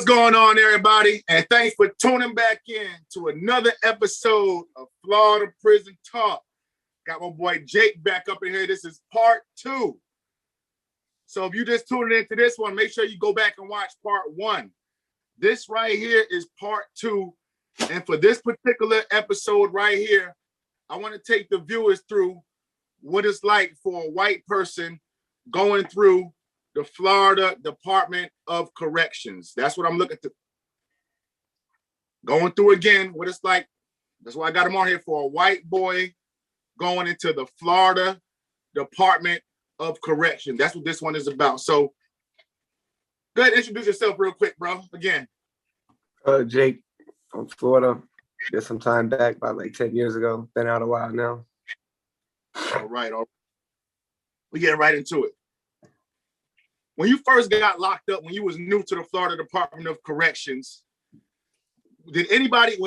What's going on, everybody? And thanks for tuning back in to another episode of Florida Prison Talk. Got my boy Jake back up in here. This is part 2. So if you just tuned into this one, make sure you go back and watch part 1. This right here is part 2. And for this particular episode right here, I want to take the viewers through what it's like for a white person going through the Florida Department of Corrections. That's what I'm looking to. Going through again what it's like. That's why I got him on here, for a white boy going into the Florida Department of Correction. That's what this one is about. So go ahead and introduce yourself real quick, bro. Again. Jake from Florida. Did some time back, about like 10 years ago. Been out a while now. All right. We getting right into it. When you first got locked up, when you was new to the Florida Department of Corrections, was anybody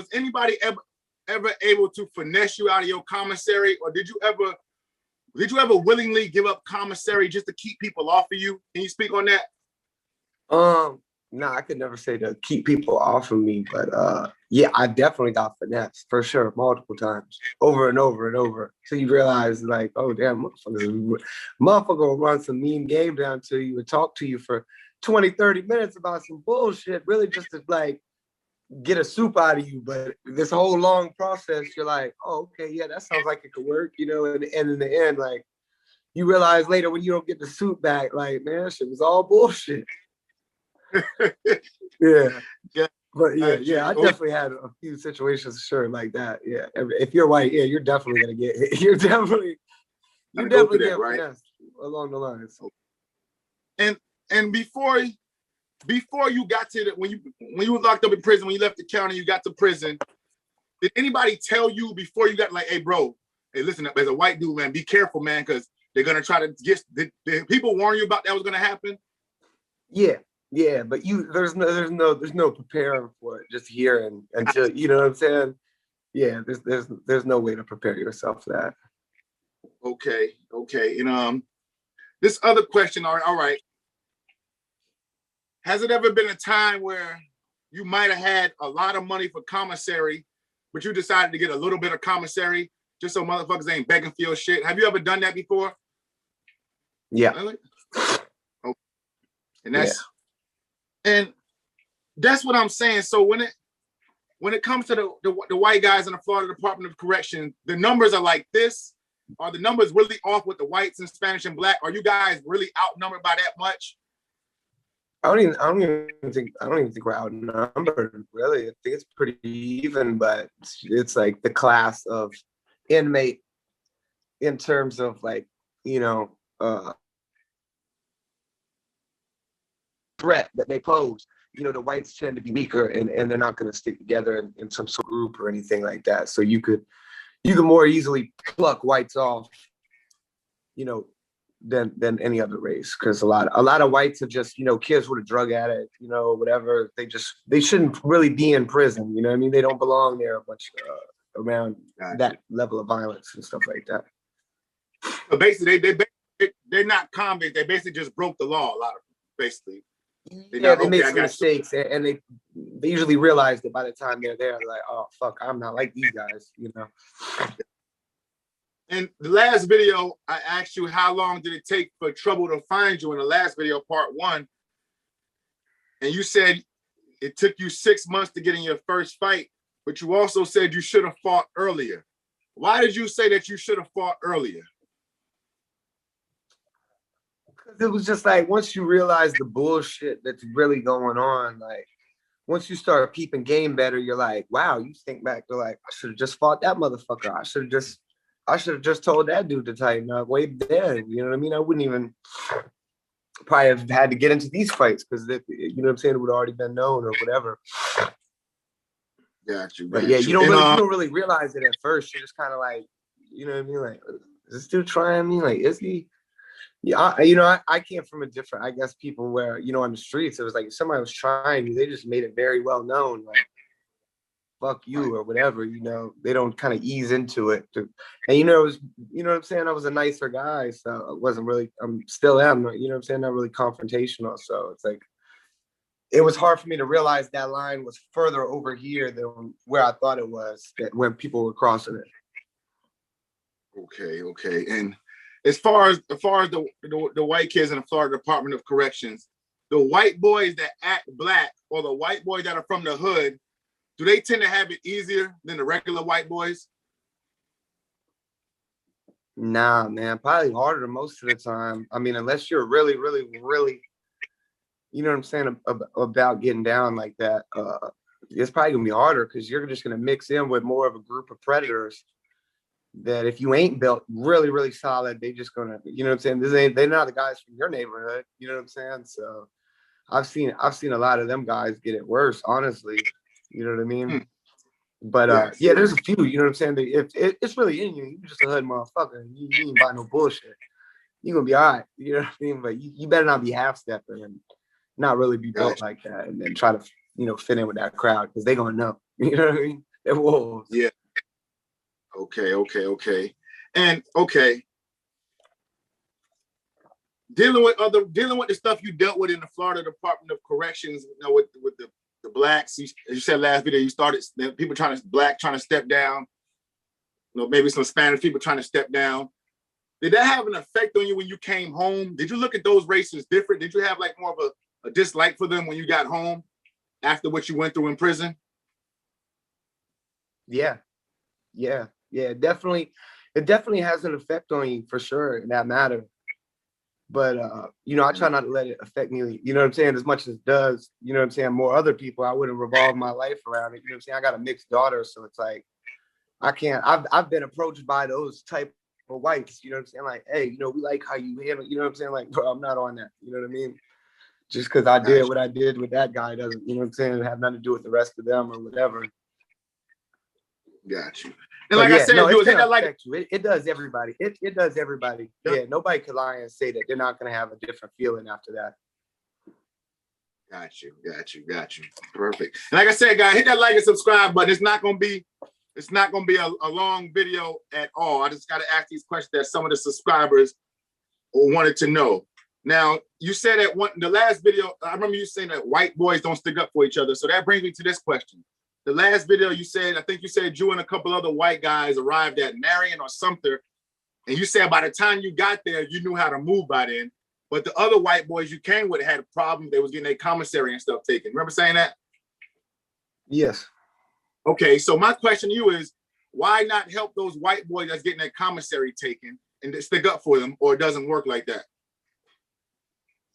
ever able to finesse you out of your commissary, or did you ever willingly give up commissary just to keep people off of you? Can you speak on that? No, I could never say to keep people off of me, but yeah, I definitely got finessed for sure, multiple times, over and over and over. So you realize, like, oh damn, motherfucker will run some mean game down to you and talk to you for 20, 30 minutes about some bullshit, really just to like get a soup out of you. But this whole long process, you're like, oh, okay, yeah, that sounds like it could work, you know. And in the end, like, you realize later when you don't get the soup back, like, man, shit was all bullshit. yeah. But yeah, I definitely had a few situations, sure, like that. Yeah, if you're white, yeah, you're definitely gonna get hit. You're definitely get right along the lines. And before you got to when you were locked up in prison, when you left the county, you got to prison. Did anybody tell you before you got, like, hey, bro, hey, listen, as a white dude, man, be careful, man, because they're gonna try to get. Did people warn you about that was gonna happen? Yeah, but there's no preparing for it just here and until, you know what I'm saying? Yeah, there's no way to prepare yourself for that. Okay. And this other question, all right. Has it ever been a time where you might have had a lot of money for commissary, but you decided to get a little bit of commissary just so motherfuckers ain't begging for your shit? Have you ever done that before? Yeah. Really? Okay. And that's what I'm saying. So when it comes to the white guys in the Florida Department of Correction, the numbers are like this. Are the numbers really off with the whites and Spanish and black? Are you guys really outnumbered by that much? I don't even think we're outnumbered, really. I think it's pretty even, but it's like the class of inmate in terms of, like, you know, threat that they pose. You know, the whites tend to be weaker and they're not going to stick together in some sort of group or anything like that. So you could more easily pluck whites off, you know, than any other race, because a lot of whites are just, you know, kids with a drug addict, you know, whatever. They shouldn't really be in prison. You know what I mean? They don't belong there much around that level of violence and stuff like that. So basically, they're not convicts. They basically just broke the law. A lot of them, basically. They made some mistakes, and they usually realize that by the time they're there, they're like, oh, fuck, I'm not like these guys, you know. In the last video, I asked you how long did it take for trouble to find you in the last video, part 1. And you said it took you 6 months to get in your first fight, but you also said you should have fought earlier. Why did you say that you should have fought earlier? It was just like, once you realize the bullshit that's really going on, like, once you start keeping game better, you're like, wow, you think back to, like, I should have just fought that motherfucker. I should have just told that dude to tighten up way then. You know what I mean? I wouldn't even probably have had to get into these fights, because, you know what I'm saying, it would have already been known or whatever. Got you. But yeah, you don't really realize it at first. You're just kind of like, you know what I mean? Like, is this dude trying me? Like, is he? Yeah, I came from a different, I guess, people where, you know, on the streets, it was like if somebody was trying you, they just made it very well known, like, fuck you or whatever, you know. They don't kind of ease into it. And, you know, it was, you know what I'm saying, I was a nicer guy, so I wasn't really, I'm still am, you know what I'm saying, not really confrontational. So it's like, it was hard for me to realize that line was further over here than where I thought it was when people were crossing it. Okay. And as far as the white kids in the Florida Department of Corrections, the white boys that act black or the white boys that are from the hood, do they tend to have it easier than the regular white boys? Nah, man, probably harder most of the time. I mean, unless you're really, really, really, you know what I'm saying, about getting down like that, it's probably gonna be harder because you're just gonna mix in with more of a group of predators that if you ain't built really, really solid, they just gonna, you know what I'm saying? They're not the guys from your neighborhood, you know what I'm saying? So I've seen a lot of them guys get it worse, honestly. You know what I mean? But yeah, there's a few, you know what I'm saying? If it's really in you, you just a hood motherfucker. You ain't buy no bullshit. You're gonna be all right, you know what I mean? But you better not be half stepping and not really be built like that, and then try to, you know, fit in with that crowd because they're gonna know. You know what I mean? They're wolves. Yeah. Okay. And okay. Dealing with the stuff you dealt with in the Florida Department of Corrections, you know, with the blacks. As you said last video, you started people trying to step down. You know, maybe some Spanish people trying to step down. Did that have an effect on you when you came home? Did you look at those races different? Did you have like more of a dislike for them when you got home after what you went through in prison? Yeah. Definitely. It definitely has an effect on you for sure in that matter. But you know, I try not to let it affect me, you know what I'm saying, as much as it does, you know what I'm saying, more other people. I wouldn't revolve my life around it. You know what I'm saying? I got a mixed daughter, so it's like I can't, I've been approached by those type of whites, you know what I'm saying? Like, hey, you know, we like how you handle, you know what I'm saying? Like, bro, I'm not on that, you know what I mean? Just because I did what I did with that guy doesn't, you know what I'm saying, have nothing to do with the rest of them or whatever. Got you. And like I said, no, you hit that like it does everybody. It does everybody. Yeah, nobody can lie and say that they're not going to have a different feeling after that. Got you. Perfect. And like I said, guys, hit that like and subscribe button. It's not going to be a long video at all. I just got to ask these questions that some of the subscribers wanted to know. Now, you said that the last video, I remember you saying that white boys don't stick up for each other. So that brings me to this question. The last video you said, I think you said you and a couple other white guys arrived at Marion or Sumter, and you said by the time you got there, you knew how to move by then. But the other white boys you came with had a problem. They was getting their commissary and stuff taken. Remember saying that? Yes. Okay, so my question to you is, why not help those white boys that's getting their commissary taken and stick up for them, or it doesn't work like that?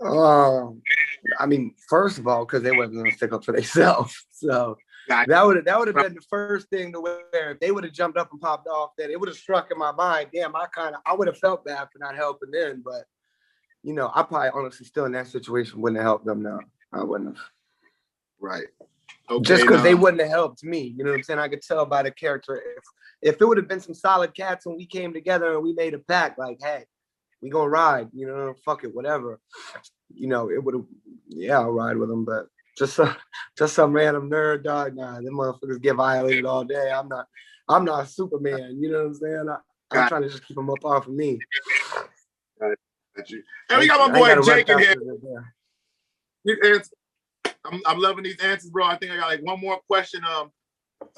I mean, first of all, because they wasn't going to stick up for themselves. So that would have been the first thing to where if they would have jumped up and popped off, that it would have struck in my mind. Damn, I would have felt bad for not helping them. But you know, I probably honestly still in that situation wouldn't have helped them. No, I wouldn't have. Right. Okay, just because they wouldn't have helped me. You know what I'm saying? I could tell by the character. If it would have been some solid cats and we came together and we made a pact, like, hey, we gonna ride, you know, fuck it, whatever. You know, it would have, yeah, I'll ride with them, but just some random nerd dog. Nah, them motherfuckers get violated all day. I'm not Superman. You know what I'm saying? I'm trying to just keep them up off of me. Got you. And we got my boy Jake in here. I'm loving these answers, bro. I think I got like one more question.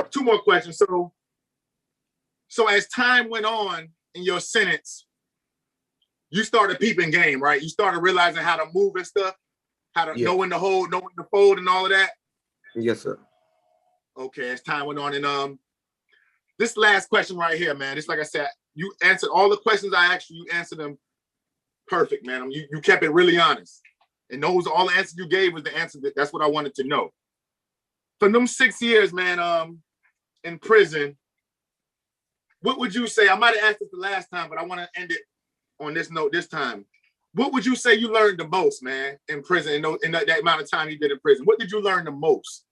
Two more questions. So as time went on in your sentence, you started peeping game, right? You started realizing how to move and stuff, how to know when to hold, know when to fold, and all of that. Yes, sir. Okay, as time went on, and this last question right here, man. Just like I said, you answered all the questions I asked you. You answered them perfect, man. You kept it really honest, and those all the answers you gave was the answer. That's what I wanted to know. For them 6 years, man, in prison, what would you say? I might have asked this the last time, but I want to end it on this note this time. What would you say you learned the most, man, in prison, in that amount of time you did in prison? What did you learn the most?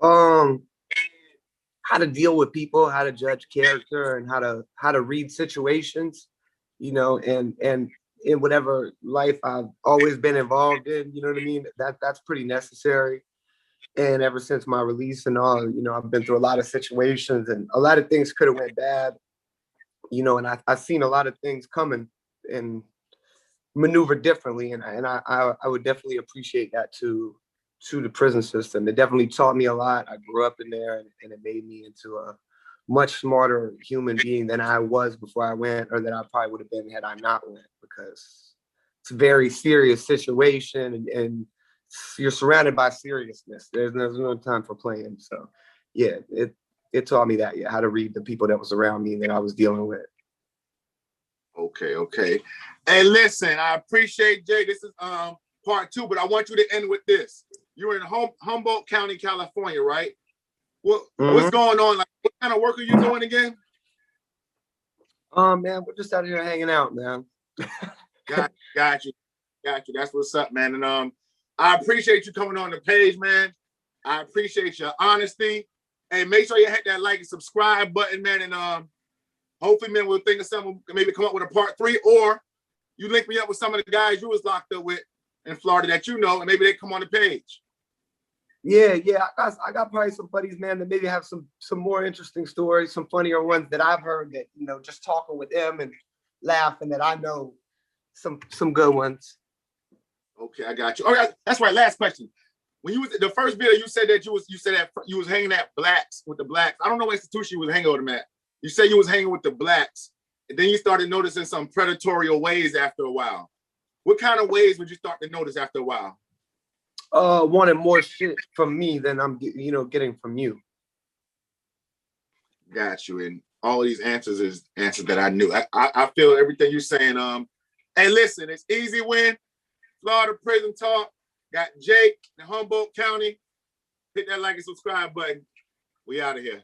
How to deal with people, how to judge character, and how to read situations, you know, and in whatever life I've always been involved in, you know what I mean? That's pretty necessary. And ever since my release and all, you know, I've been through a lot of situations and a lot of things could have went bad, you know, and I've seen a lot of things coming and maneuver differently, and I would definitely appreciate that to the prison system. It definitely taught me a lot. I grew up in there, and it made me into a much smarter human being than I was before I went, or that I probably would have been had I not went, because it's a very serious situation, and you're surrounded by seriousness. There's no time for playing. So yeah, it taught me that, yeah, how to read the people that was around me that I was dealing with. Okay. Hey, listen, I appreciate Jay. This is part 2, but I want you to end with this. You're in Humboldt County, California, right? What's going on? Like, what kind of work are you doing again? Man, we're just out here hanging out, man. Got you. That's what's up, man. And I appreciate you coming on the page, man. I appreciate your honesty. Hey, make sure you hit that like and subscribe button, man. And hopefully, man, we'll think of something, maybe come up with a part 3, or you link me up with some of the guys you was locked up with in Florida that you know, and maybe they come on the page. Yeah, I got probably some buddies, man, that maybe have some more interesting stories, some funnier ones that I've heard that, you know, just talking with them and laughing, that I know some good ones. Okay, I got you. All right, that's right. Last question. When you was the first video, you said that you was hanging at blacks with the blacks. I don't know what institution you was hanging with them at. You said you was hanging with the blacks, and then you started noticing some predatory ways after a while. What kind of ways would you start to notice after a while? Wanting more shit from me than I'm, getting from you. Got you. And all of these answers is answers that I knew. I feel everything you're saying. Hey, listen, it's easy win. Florida Prison Talk. Got Jake in Humboldt County. Hit that like and subscribe button. We out of here.